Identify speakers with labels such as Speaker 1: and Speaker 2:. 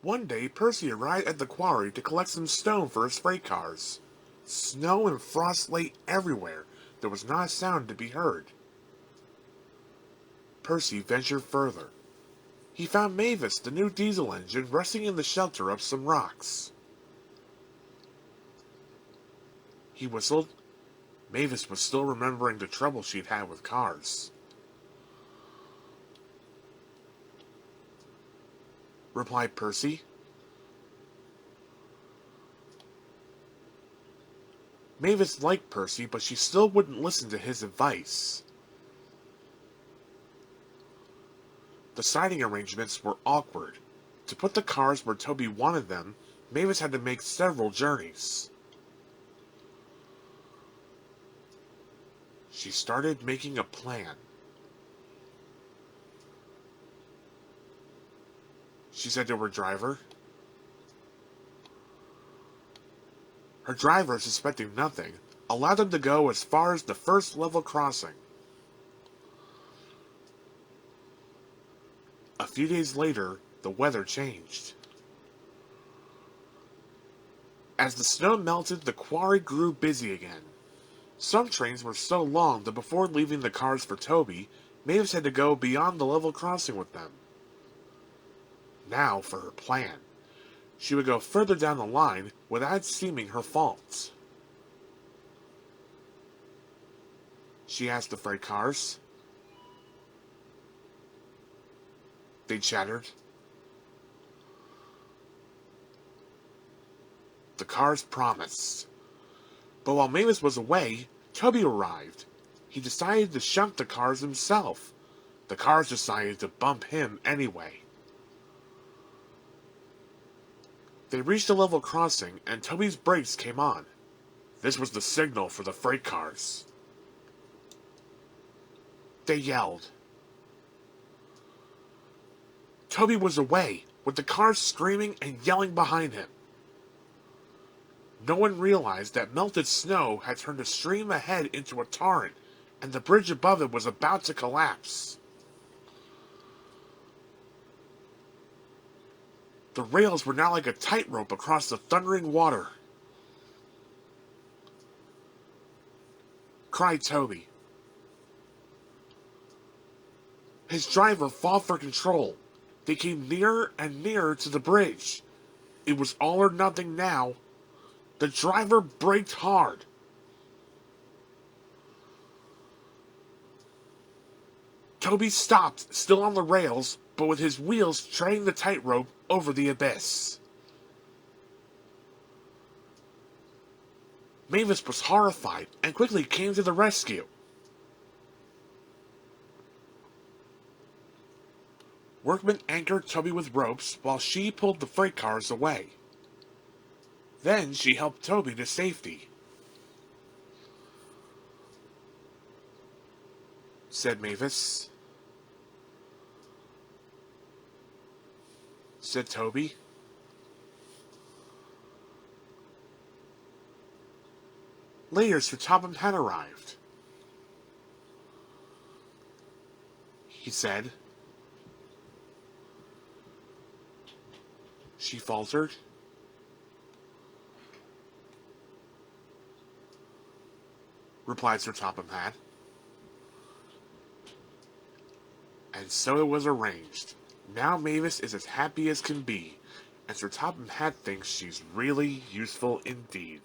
Speaker 1: One day, Percy arrived at the quarry to collect some stone for his freight cars. Snow and frost lay everywhere. There was not a sound to be heard. Percy ventured further. He found Mavis, the new diesel engine, resting in the shelter of some rocks. He whistled. Mavis was still remembering the trouble she'd had with cars. Replied Percy. Mavis liked Percy, but she still wouldn't listen to his advice. The siding arrangements were awkward. To put the cars where Toby wanted them, Mavis had to make several journeys. She started making a plan. She said to her driver. Her driver, suspecting nothing, allowed them to go as far as the first level crossing. A few days later, the weather changed. As the snow melted, the quarry grew busy again. Some trains were so long that before leaving the cars for Toby, Mavis had to go beyond the level crossing with them. Now for her plan. She would go further down the line without seeming her fault. She asked the freight cars. They chattered. The cars promised. But while Mavis was away, Toby arrived. He decided to shunt the cars himself. The cars decided to bump him anyway. They reached a level crossing, and Toby's brakes came on. This was the signal for the freight cars. They yelled. Toby was away, with the cars screaming and yelling behind him. No one realized that melted snow had turned a stream ahead into a torrent, and the bridge above it was about to collapse. The rails were now like a tightrope across the thundering water. Cried Toby. His driver fought for control. They came nearer and nearer to the bridge. It was all or nothing now. The driver braked hard. Toby stopped, still on the rails, but with his wheels treading the tightrope over the abyss. Mavis was horrified and quickly came to the rescue. Workmen anchored Toby with ropes while she pulled the freight cars away. Then she helped Toby to safety. Said Mavis. Said Toby. Later, Sir Topham had arrived. He said. She faltered. Replied Sir Topham Hatt. And so it was arranged. Now Mavis is as happy as can be, and Sir Topham Hatt thinks she's really useful indeed.